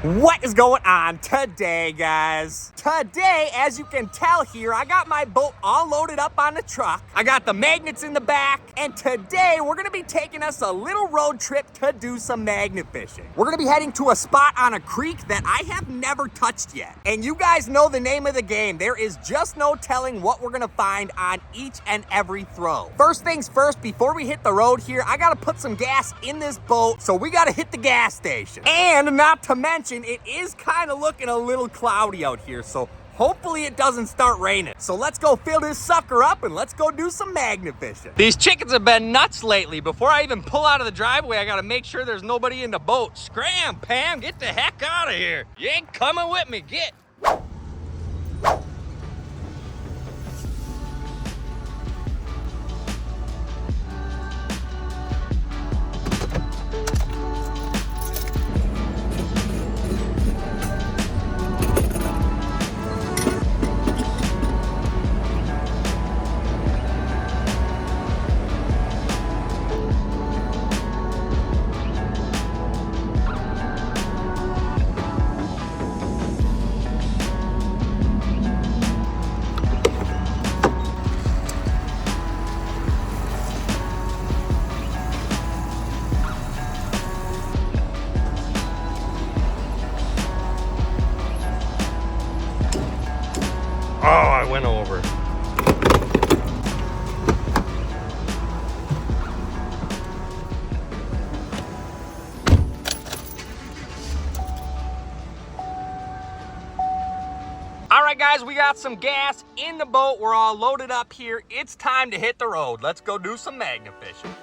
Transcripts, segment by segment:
What is going on today, guys? Today, as you can tell here, I got my boat all loaded up on the truck. I got the magnets in the back, and today we're gonna be taking us a little road trip to do some magnet fishing. We're gonna be heading to a spot on a creek that I have never touched yet. And you guys know the name of the game. There is just no telling what we're gonna find on each and every throw. First things first, before we hit the road here, I gotta put some gas in this boat, so we gotta hit the gas station. And not to mention, it is kind of looking a little cloudy out here, so hopefully it doesn't start raining. So let's go fill this sucker up and let's go do some magnet fishing. These chickens have been nuts lately. Before I even pull out of the driveway, I gotta make sure there's nobody in the boat. Scram, Pam, get the heck out of here. You ain't coming with me, get. Oh, I went over. All right, guys, we got some gas in the boat. We're all loaded up here. It's time to hit the road. Let's go do some magnet fishing.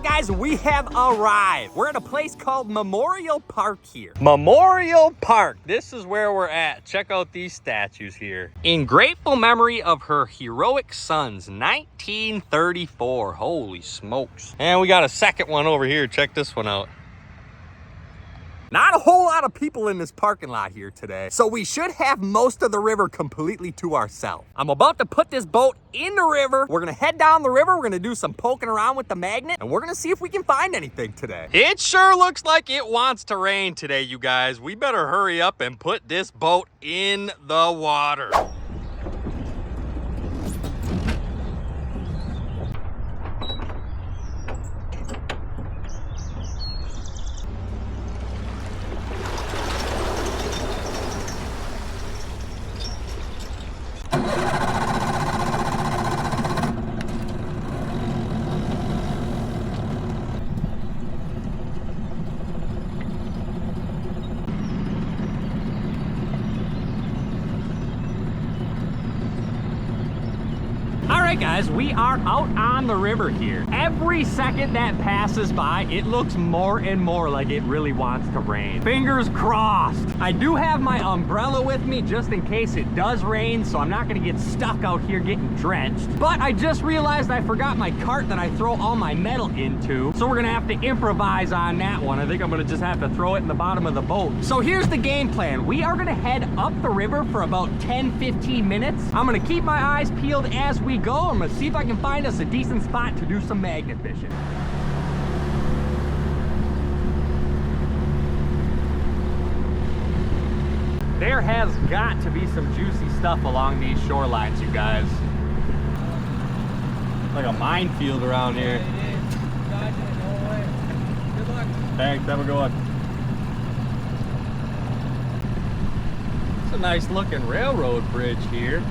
Guys, we have arrived. We're at a place called Memorial Park here. Memorial Park. This is where we're at. Check out these statues here. In grateful memory of her heroic sons, 1934. Holy smokes. And we got a second one over here. Check this one out. Not a whole lot of people in this parking lot here today, so we should have most of the river completely to ourselves. I'm about to put this boat in the river. We're gonna head down the river. We're gonna do some poking around with the magnet, and we're gonna see if we can find anything today. It sure looks like it wants to rain today, you guys. We better hurry up and put this boat in the water. Guys, we are out on the river here. Every second that passes by, it looks more and more like it really wants to rain. Fingers crossed. I do have my umbrella with me just in case it does rain, so I'm not gonna get stuck out here getting drenched. But I just realized I forgot my cart that I throw all my metal into, so we're gonna have to improvise on that one. I think I'm gonna just have to throw it in the bottom of the boat. So here's the game plan. We are gonna head up the river for about 10-15 minutes. I'm gonna keep my eyes peeled as we go. I'm gonna see if I can find us a decent spot to do some magnet fishing. There has got to be some juicy stuff along these shorelines, you guys. Like a minefield around here. Thanks, have a good one. It's a nice looking railroad bridge here.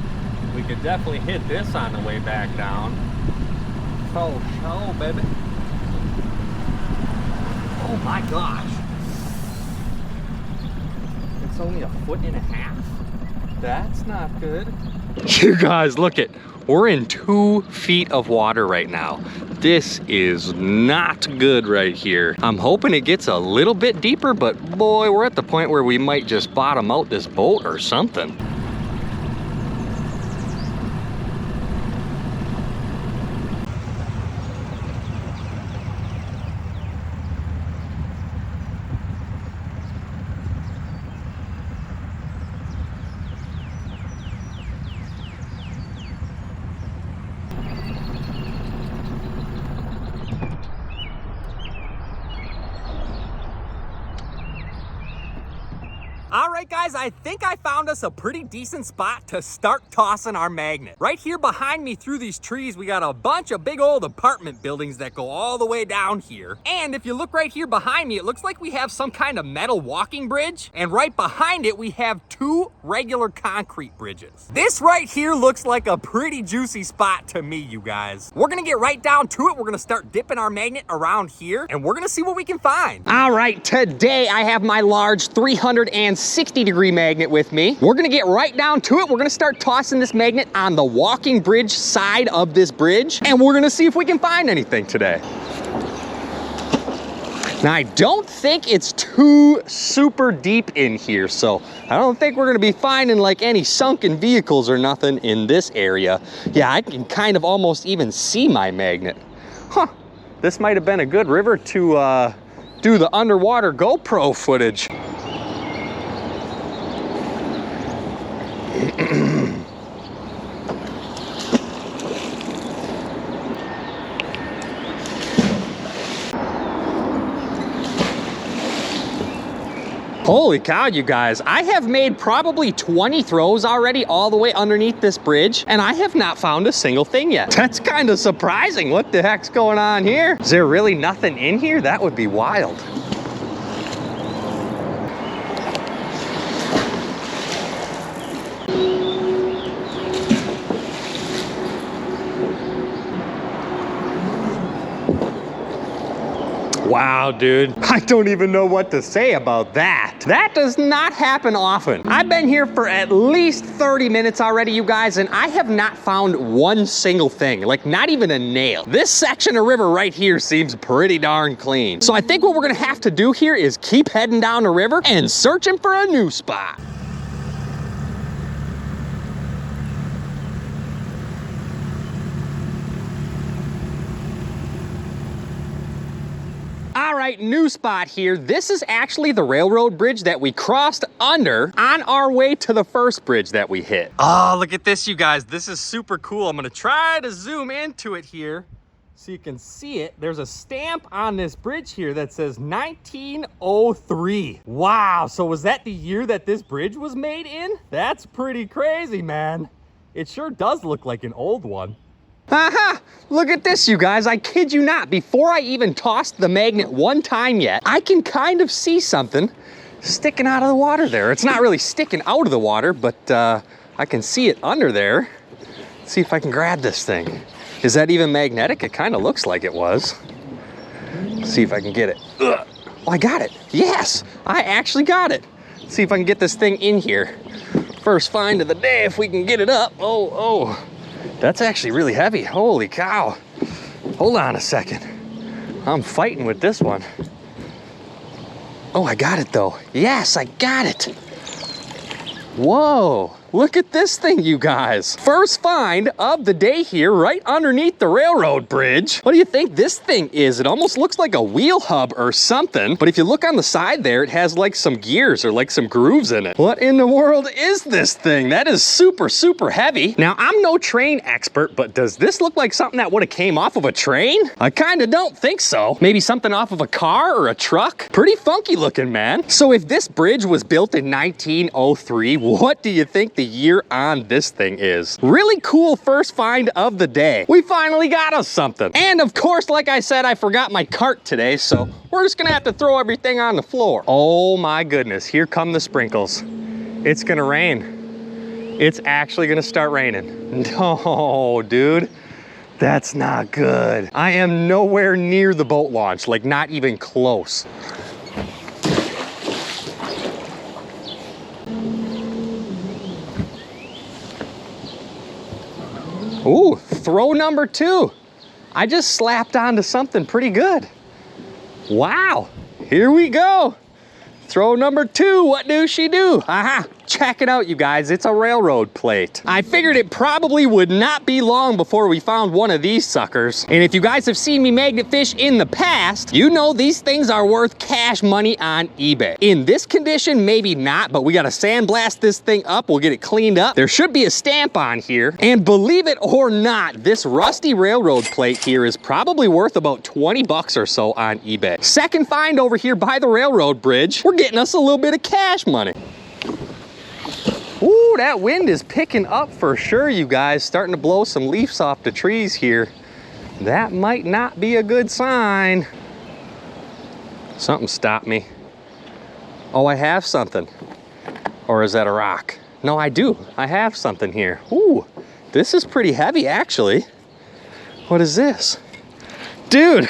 We could definitely hit this on the way back down. Oh, baby. Oh my gosh. It's only 1.5 feet. That's not good. You guys, look it. We're in 2 feet of water right now. This is not good right here. I'm hoping it gets a little bit deeper, but boy, we're at the point where we might just bottom out this boat or something. All right, guys, I think I found us a pretty decent spot to start tossing our magnet. Right here behind me through these trees, we got a bunch of big old apartment buildings that go all the way down here. And if you look right here behind me, it looks like we have some kind of metal walking bridge. And right behind it, we have 2 regular concrete bridges. This right here looks like a pretty juicy spot to me, you guys. We're gonna get right down to it. We're gonna start dipping our magnet around here, and we're gonna see what we can find. All right, today I have my large 360-degree magnet with me. We're gonna get right down to it. We're gonna start tossing this magnet on the walking bridge side of this bridge, and we're gonna see if we can find anything today. Now, I don't think it's too super deep in here, so I don't think we're gonna be finding like any sunken vehicles or nothing in this area. Yeah, I can kind of almost even see my magnet. Huh, this might have been a good river to do the underwater GoPro footage. Holy cow, you guys. I have made probably 20 throws already all the way underneath this bridge, and I have not found a single thing yet. That's kind of surprising. What the heck's going on here? Is there really nothing in here? That would be wild. Wow, dude, I don't even know what to say about that. That does not happen often. I've been here for at least 30 minutes already, you guys, and I have not found one single thing, like not even a nail. This section of river right here seems pretty darn clean. So I think what we're gonna have to do here is keep heading down the river and searching for a new spot. All right, new spot here. This is actually the railroad bridge that we crossed under on our way to the first bridge that we hit. Oh, look at this, you guys. This is super cool. I'm gonna try to zoom into it here so you can see it. There's a stamp on this bridge here that says 1903. Wow, so was that the year that this bridge was made in? That's pretty crazy, man. It sure does look like an old one. Aha! Look at this, you guys. I kid you not. Before I even tossed the magnet one time yet, I can kind of see something sticking out of the water there. It's not really sticking out of the water, but I can see it under there. Let's see if I can grab this thing. Is that even magnetic? It kind of looks like it was. Let's see if I can get it. Ugh. Oh, I got it. Yes, I actually got it. Let's see if I can get this thing in here. First find of the day, if we can get it up. Oh. That's actually really heavy. Holy cow. Hold on a second. I'm fighting with this one. Oh, I got it though. Yes, I got it. Whoa, look at this thing, you guys. First find of the day here, right underneath the railroad bridge. What do you think this thing is? It almost looks like a wheel hub or something, but if you look on the side there, it has like some gears or like some grooves in it. What in the world is this thing? That is super, super heavy. Now, I'm no train expert, but does this look like something that would have came off of a train? I kind of don't think so. Maybe something off of a car or a truck? Pretty funky looking, man. So if this bridge was built in 1903, what do you think the year on this thing is? Really cool first find of the day. We finally got us something. And of course, like I said, I forgot my cart today, so we're just gonna have to throw everything on the floor. Oh my goodness, here come the sprinkles. It's gonna rain. It's actually gonna start raining. No, dude. That's not good. I am nowhere near the boat launch, like not even close. Ooh, throw number 2. I just slapped onto something pretty good. Wow, here we go. Throw number 2, what do she do? Aha, check it out, you guys, it's a railroad plate. I figured it probably would not be long before we found one of these suckers. And if you guys have seen me magnet fish in the past, you know these things are worth cash money on eBay. In this condition, maybe not, but we gotta sandblast this thing up, we'll get it cleaned up. There should be a stamp on here. And believe it or not, this rusty railroad plate here is probably worth about 20 bucks or so on eBay. Second find over here by the railroad bridge. We're getting us a little bit of cash money. Ooh, that wind is picking up for sure, you guys. Starting to blow some leaves off the trees here. That might not be a good sign. Something stopped me. Oh, I have something. Or is that a rock? No, I do. I have something here. Ooh, this is pretty heavy, actually. What is this? Dude,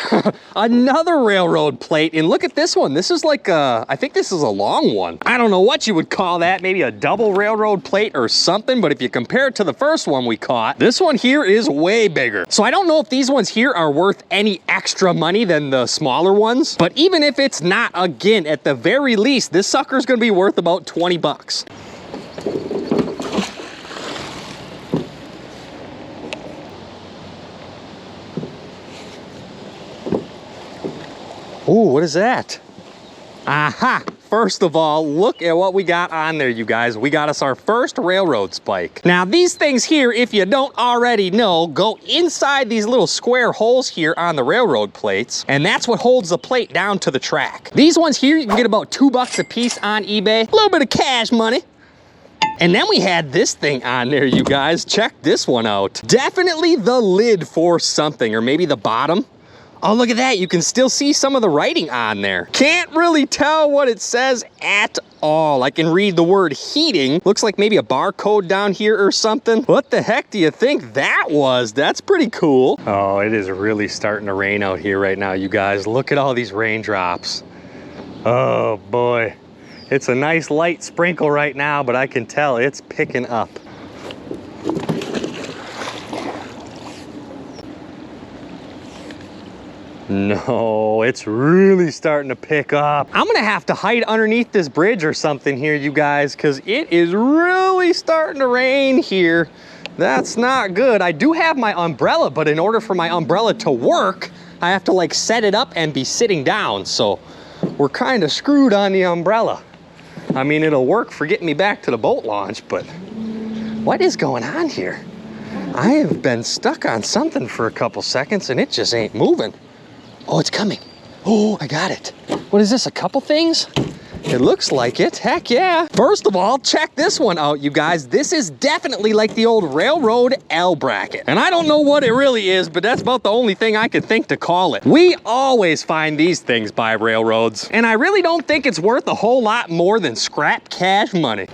another railroad plate, and look at this one. This is like I think this is a long one. I don't know what you would call that, maybe a double railroad plate or something, but if you compare it to the first one we caught, this one here is way bigger. So I don't know if these ones here are worth any extra money than the smaller ones, but even if it's not, again, at the very least, this sucker's gonna be worth about 20 bucks. Ooh, what is that? Aha! First of all, look at what we got on there, you guys. We got us our first railroad spike. Now, these things here, if you don't already know, go inside these little square holes here on the railroad plates, and that's what holds the plate down to the track. These ones here, you can get about 2 bucks a piece on eBay. A little bit of cash money. And then we had this thing on there, you guys. Check this one out. Definitely the lid for something, or maybe the bottom. Oh, look at that. You can still see some of the writing on there. Can't really tell what it says at all. I can read the word heating. Looks like maybe a barcode down here or something. What the heck do you think that was? That's pretty cool. Oh, it is really starting to rain out here right now, you guys. Look at all these raindrops. Oh, boy. It's a nice light sprinkle right now, but I can tell it's picking up. No, it's really starting to pick up. I'm gonna have to hide underneath this bridge or something here, you guys, because it is really starting to rain here. That's not good. I do have my umbrella, but in order for my umbrella to work, I have to like set it up and be sitting down. So we're kind of screwed on the umbrella. I mean, it'll work for getting me back to the boat launch, but what is going on here? I have been stuck on something for a couple seconds and it just ain't moving. Oh, it's coming. Oh, I got it. What is this, a couple things? It looks like it, heck yeah. First of all, check this one out, you guys. This is definitely like the old railroad L bracket. And I don't know what it really is, but that's about the only thing I could think to call it. We always find these things by railroads, and I really don't think it's worth a whole lot more than scrap cash money.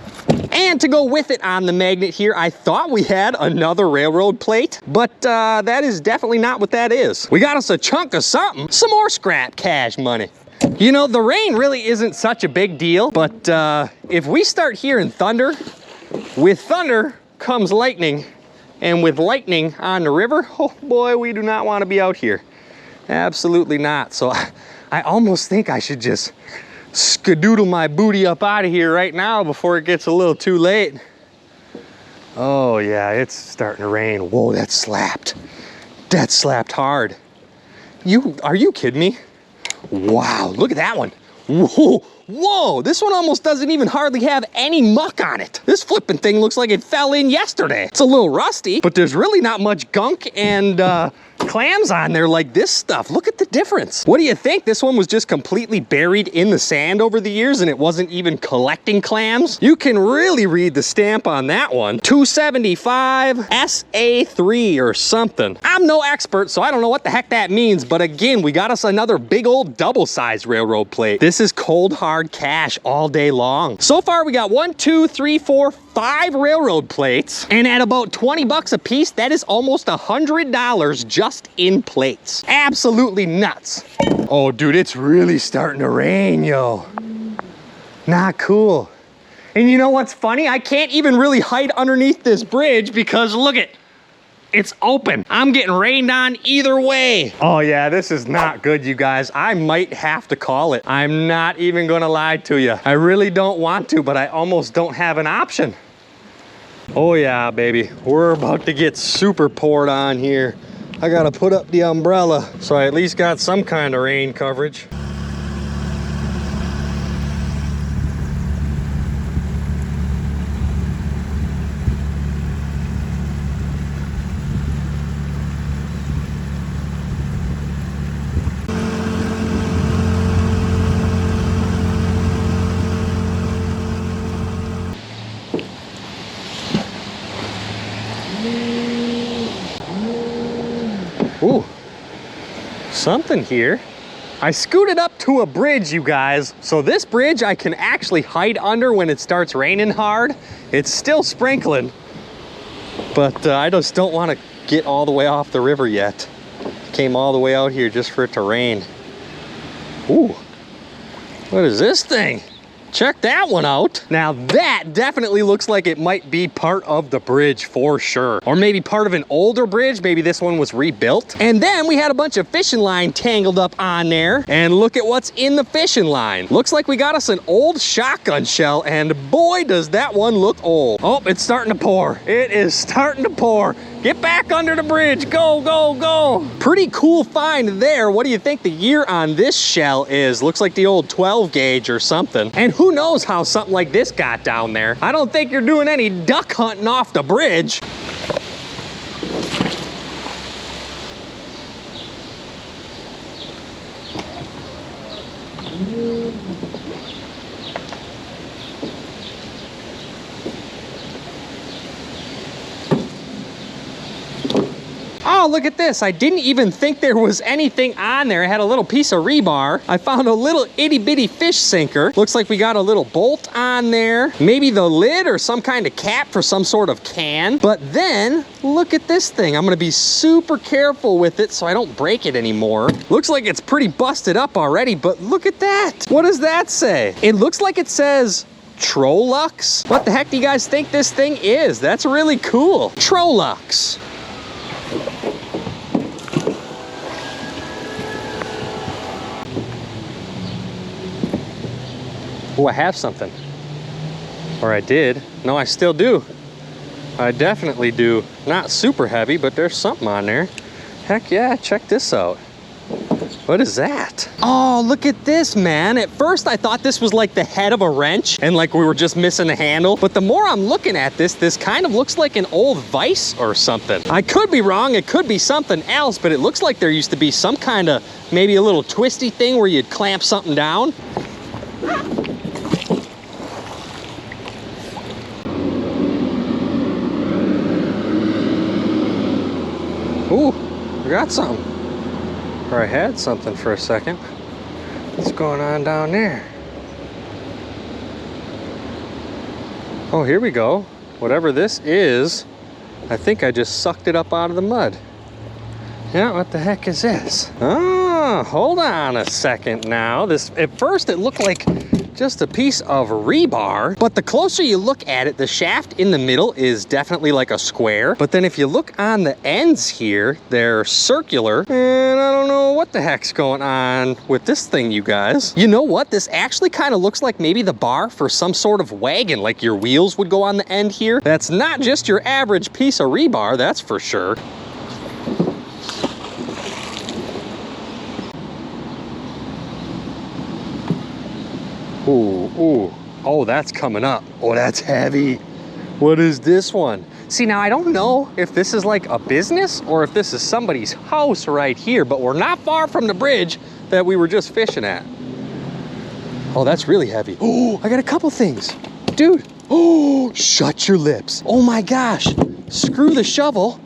And to go with it on the magnet here, I thought we had another railroad plate, but that is definitely not what that is. We got us a chunk of something, some more scrap cash money. You know, the rain really isn't such a big deal, but if we start hearing thunder, with thunder comes lightning, and with lightning on the river, oh boy, we do not want to be out here. Absolutely not. So I almost think I should just skadoodle my booty up out of here right now before it gets a little too late. Oh yeah, it's starting to rain. Whoa, that slapped. That slapped hard. Are you kidding me? Wow, look at that one. Whoa, whoa, this one almost doesn't even hardly have any muck on it. This flipping thing looks like it fell in yesterday. It's a little rusty, but there's really not much gunk and clams on there like this stuff. Look at the difference. What do you think? This one was just completely buried in the sand over the years and it wasn't even collecting clams? You can really read the stamp on that one. 275 SA3 or something. I'm no expert, so I don't know what the heck that means, but again, we got us another big old double-sized railroad plate. This This is cold hard cash all day long. So far we got 1, 2, 3, 4, 5 railroad plates, and at about 20 bucks a piece, that is almost $100 just in plates. Absolutely nuts. Oh dude, it's really starting to rain, yo. Not cool. And you know what's funny? I can't even really hide underneath this bridge because look it. It's open. I'm getting rained on either way. Oh yeah, this is not good, you guys. I might have to call it. I'm not even gonna lie to you. I really don't want to, but I almost don't have an option. Oh yeah, baby. We're about to get super poured on here. I gotta put up the umbrella so I at least got some kind of rain coverage. Ooh, something here. I scooted up to a bridge, you guys. So this bridge I can actually hide under when it starts raining hard. It's still sprinkling, but I just don't want to get all the way off the river yet. Came all the way out here just for it to rain. Ooh, what is this thing? Check that one out. Now that definitely looks like it might be part of the bridge for sure. Or maybe part of an older bridge. Maybe this one was rebuilt. And then we had a bunch of fishing line tangled up on there. And look at what's in the fishing line. Looks like we got us an old shotgun shell, and boy, does that one look old. Oh, it's starting to pour. It is starting to pour. Get back under the bridge. Go, go, go. Pretty cool find there. What do you think the year on this shell is? Looks like the old 12 gauge or something. And who knows how something like this got down there. I don't think you're doing any duck hunting off the bridge. Oh, look at this. I didn't even think there was anything on there. It had a little piece of rebar. I found a little itty bitty fish sinker. Looks like we got a little bolt on there. Maybe the lid or some kind of cap for some sort of can. But then look at this thing. I'm gonna be super careful with it so I don't break it anymore. Looks like it's pretty busted up already, but look at that. What does that say? It looks like it says Trolux. What the heck do you guys think this thing is? That's really cool. Trolux. Oh, I have something. Or I did. No, I still do. I definitely do. Not super heavy, but there's something on there. Heck yeah, check this out. What is that? Oh, look at this, man. At first I thought this was like the head of a wrench and like we were just missing the handle. But the more I'm looking at this kind of looks like an old vise or something. I could be wrong, it could be something else, but it looks like there used to be some kind of, maybe a little twisty thing where you'd clamp something down. Ooh, I got something. Or I had something for a second. What's going on down there? Oh, here we go. Whatever this is, I think I just sucked it up out of the mud. Yeah, what the heck is this? Oh, hold on a second now. This, at first it looked like just a piece of rebar, but the closer you look at it, the shaft in the middle is definitely like a square. But then if you look on the ends here, they're circular, and I don't know what the heck's going on with this thing, you guys. You know what? This actually kind of looks like maybe the bar for some sort of wagon, like your wheels would go on the end here. That's not just your average piece of rebar, that's for sure. Ooh, ooh. Oh, that's coming up. Oh, that's heavy. What is this one? See, now I don't know if this is like a business or if this is somebody's house right here, but we're not far from the bridge that we were just fishing at. Oh, that's really heavy. Oh, I got a couple things. Dude, oh, shut your lips. Oh my gosh, screw the shovel.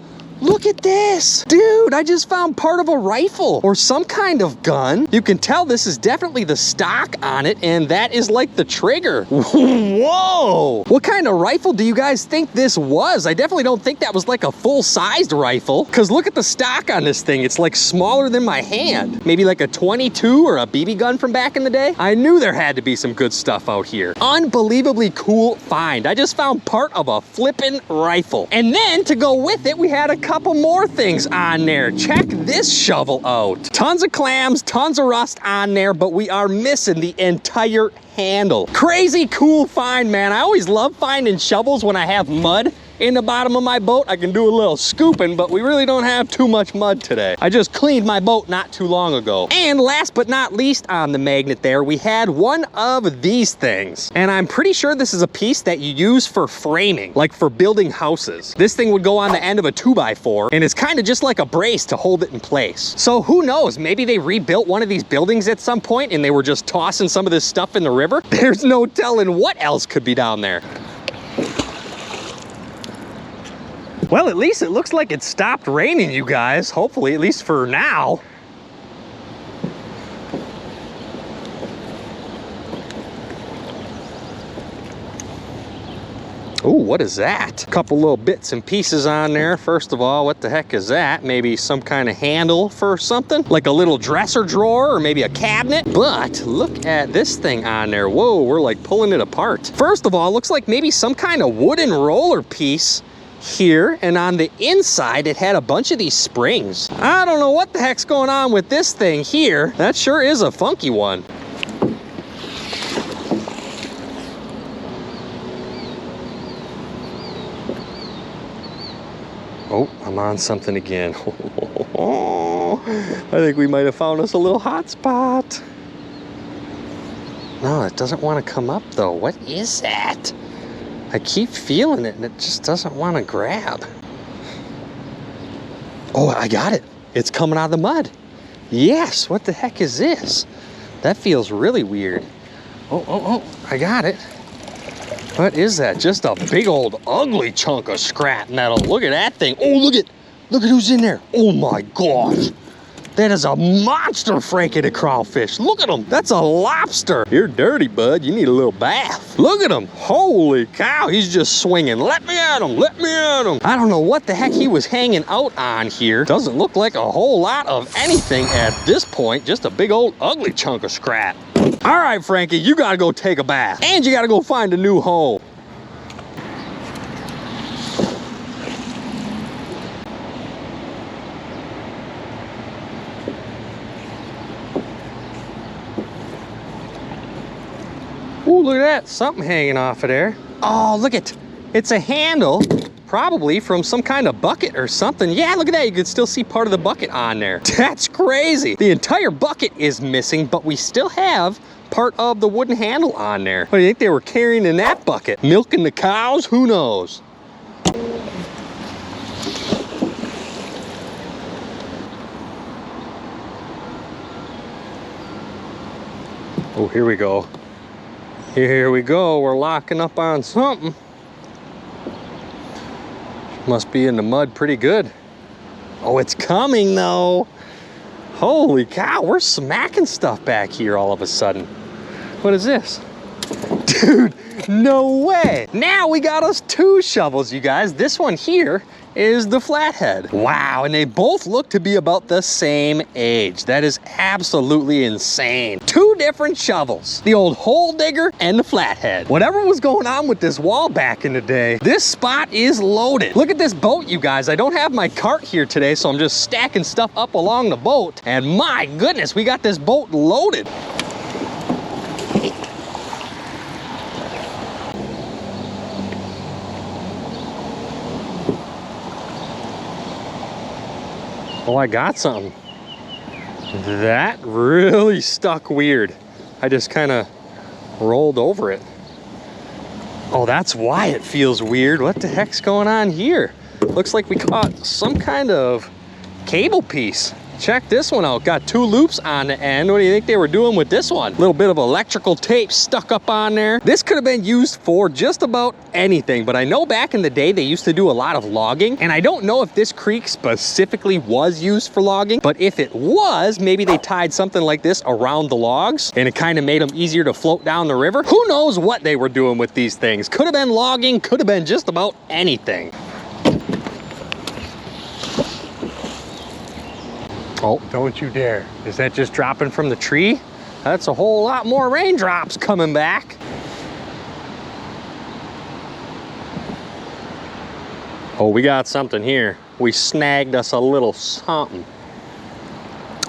look at this. Dude, I just found part of a rifle or some kind of gun. You can tell this is definitely the stock on it, and that is like the trigger. Whoa! What kind of rifle do you guys think this was? I definitely don't think that was like a full-sized rifle, because look at the stock on this thing. It's like smaller than my hand. Maybe like a 22 or a BB gun from back in the day. I knew there had to be some good stuff out here. Unbelievably cool find. I just found part of a flippin' rifle. And then to go with it, we had a couple more things on there. Check this shovel out. Tons of clams, tons of rust on there, but we are missing the entire handle. Crazy cool find, man. I always love finding shovels when I have mud in the bottom of my boat. I can do a little scooping, but we really don't have too much mud today. I just cleaned my boat not too long ago. And last but not least on the magnet there, we had one of these things. And I'm pretty sure this is a piece that you use for framing, like for building houses. This thing would go on the end of a 2x4, and it's kind of just like a brace to hold it in place. So who knows, maybe they rebuilt one of these buildings at some point and they were just tossing some of this stuff in the river. There's no telling what else could be down there. Well, at least it looks like it stopped raining, you guys. Hopefully, at least for now. Ooh, what is that? A couple little bits and pieces on there. First of all, what the heck is that? Maybe some kind of handle for something? Like a little dresser drawer or maybe a cabinet? But look at this thing on there. Whoa, we're like pulling it apart. First of all, it looks like maybe some kind of wooden roller piece here, and on the inside it had a bunch of these springs. I don't know what the heck's going on with this thing here. That sure is a funky one. Oh, I'm on something again. I think we might have found us a little hot spot. No, it doesn't want to come up though. What is that? I keep feeling it and it just doesn't want to grab. Oh, I got it. It's coming out of the mud. Yes, what the heck is this? That feels really weird. Oh, I got it. What is that? Just a big old ugly chunk of scrap metal. Look at that thing. Oh, look at who's in there. Oh my gosh. That is a monster Frankie the crawfish. Look at him. That's a lobster. You're dirty, bud. You need a little bath. Look at him. Holy cow. He's just swinging. Let me at him. Let me at him. I don't know what the heck he was hanging out on here. Doesn't look like a whole lot of anything at this point. Just a big old ugly chunk of scrap. All right, Frankie, you got to go take a bath. And you got to go find a new home. Ooh, look at that. Something hanging off of there. Oh, look it. It's a handle, probably from some kind of bucket or something. Yeah, look at that. You can still see part of the bucket on there. That's crazy. The entire bucket is missing, but we still have part of the wooden handle on there. What do you think they were carrying in that bucket? Milking the cows? Who knows? Oh, here we go. Here we go, we're locking up on something. Must be in the mud pretty good. Oh, it's coming though. Holy cow, we're smacking stuff back here all of a sudden. What is this? Dude, no way. Now we got us 2 shovels, you guys. This one here is the flathead. Wow, and they both look to be about the same age. That is absolutely insane. 2 different shovels, the old hole digger and the flathead. Whatever was going on with this wall back in the day, this spot is loaded. Look at this boat, you guys. I don't have my cart here today, so I'm just stacking stuff up along the boat. And my goodness, we got this boat loaded. Oh, I got something. That really stuck weird. I just kind of rolled over it. Oh, that's why it feels weird. What the heck's going on here? Looks like we caught some kind of cable piece. Check this one out. Got 2 loops on the end. What do you think they were doing with this one? A little bit of electrical tape stuck up on there. This could have been used for just about anything, but I know back in the day they used to do a lot of logging, and I don't know if this creek specifically was used for logging, but if it was, maybe they tied something like this around the logs and it kind of made them easier to float down the river. Who knows what they were doing with these things? Could have been logging, could have been just about anything. Oh, don't you dare. Is that just dropping from the tree? That's a whole lot more raindrops coming back. Oh, we got something here. We snagged us a little something.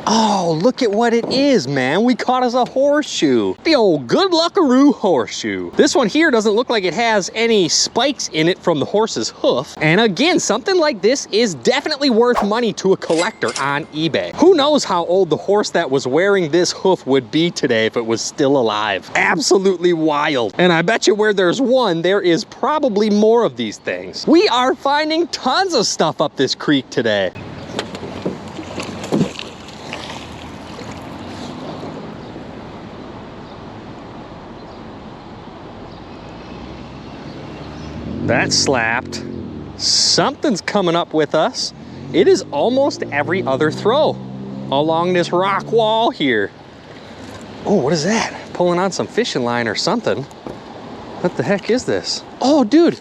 Oh, look at what it is, man. We caught us a horseshoe. The old good luckaroo horseshoe. This one here doesn't look like it has any spikes in it from the horse's hoof. And again, something like this is definitely worth money to a collector on eBay. Who knows how old the horse that was wearing this hoof would be today if it was still alive. Absolutely wild. And I bet you where there's one, there is probably more of these things. We are finding tons of stuff up this creek today. That slapped. Something's coming up with us. It is almost every other throw along this rock wall here. Oh, what is that? Pulling on some fishing line or something. What the heck is this? Oh, dude,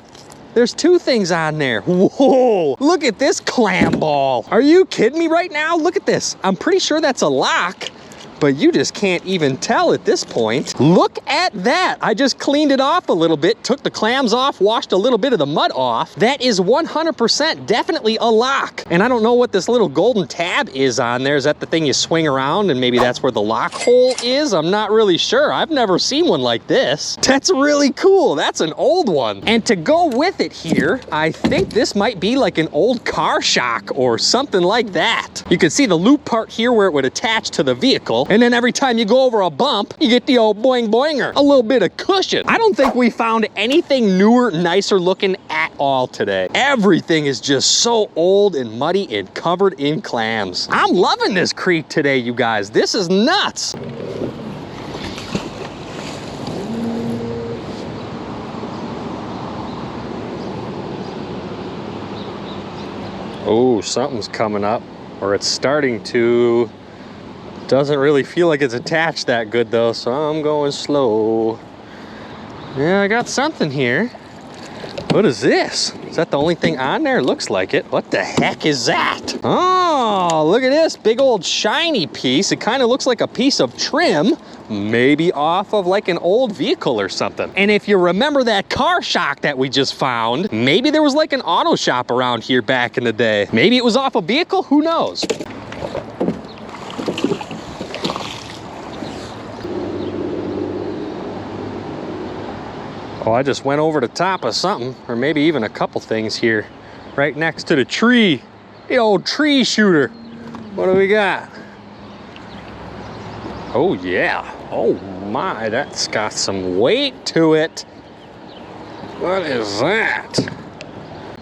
there's 2 things on there. Whoa, look at this clam ball. Are you kidding me right now? Look at this. I'm pretty sure that's a lock, but you just can't even tell at this point. Look at that. I just cleaned it off a little bit, took the clams off, washed a little bit of the mud off. That is 100% definitely a lock. And I don't know what this little golden tab is on there. Is that the thing you swing around and maybe that's where the lock hole is? I'm not really sure. I've never seen one like this. That's really cool. That's an old one. And to go with it here, I think this might be like an old car shock or something like that. You can see the loop part here where it would attach to the vehicle. And then every time you go over a bump, you get the old boing boinger, a little bit of cushion. I don't think we found anything newer, nicer looking at all today. Everything is just so old and muddy and covered in clams. I'm loving this creek today, you guys. This is nuts. Oh, something's coming up, or it's starting to. Doesn't really feel like it's attached that good though, so I'm going slow. Yeah, I got something here. What is this? Is that the only thing on there? Looks like it. What the heck is that? Oh, look at this big old shiny piece. It kind of looks like a piece of trim, maybe off of like an old vehicle or something. And if you remember that car shock that we just found, maybe there was like an auto shop around here back in the day. Maybe it was off a vehicle, who knows? Oh, I just went over the top of something, or maybe even a couple things here, right next to the tree. The old tree shooter. What do we got? Oh yeah, oh my, that's got some weight to it. What is that?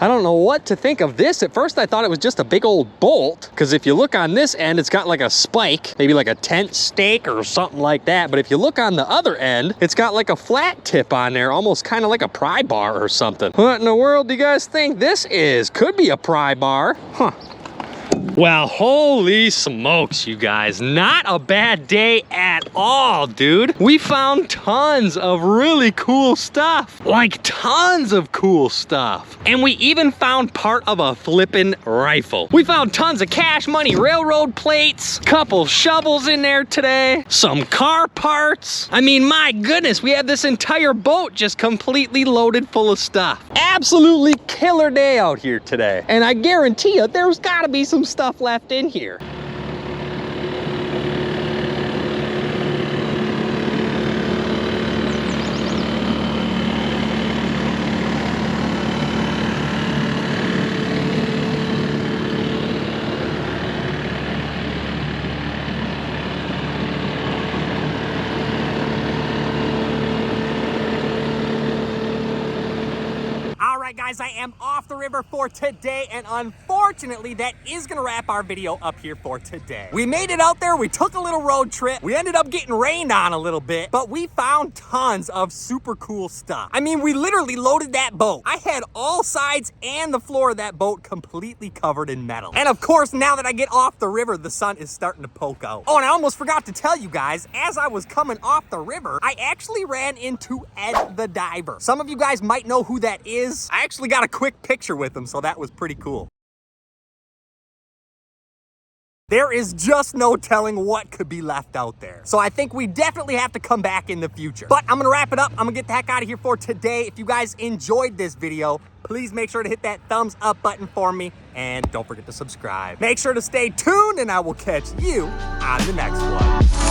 I don't know what to think of this. At first I thought it was just a big old bolt, because if you look on this end, it's got like a spike, maybe like a tent stake or something like that. But if you look on the other end, it's got like a flat tip on there, almost kind of like a pry bar or something. What in the world do you guys think this is? Could be a pry bar. Huh. Well, holy smokes, you guys. Not a bad day at all, dude. We found tons of really cool stuff. Like tons of cool stuff. And we even found part of a flippin' rifle. We found tons of cash money, railroad plates, couple shovels in there today, some car parts. I mean, my goodness, we had this entire boat just completely loaded full of stuff. Absolutely killer day out here today. And I guarantee you, there's gotta be some stuff left in here. All right, guys, I am off the river for today, and unfortunately, unfortunately, that is gonna wrap our video up here for today. We made it out there, we took a little road trip, we ended up getting rained on a little bit, but we found tons of super cool stuff. I mean, we literally loaded that boat. I had all sides and the floor of that boat completely covered in metal. And of course, now that I get off the river, the sun is starting to poke out. Oh, and I almost forgot to tell you guys, as I was coming off the river, I actually ran into Ed the Diver. Some of you guys might know who that is. I actually got a quick picture with him, so that was pretty cool. There is just no telling what could be left out there. So I think we definitely have to come back in the future. But I'm gonna wrap it up. I'm gonna get the heck out of here for today. If you guys enjoyed this video, please make sure to hit that thumbs up button for me. And don't forget to subscribe. Make sure to stay tuned, and I will catch you on the next one.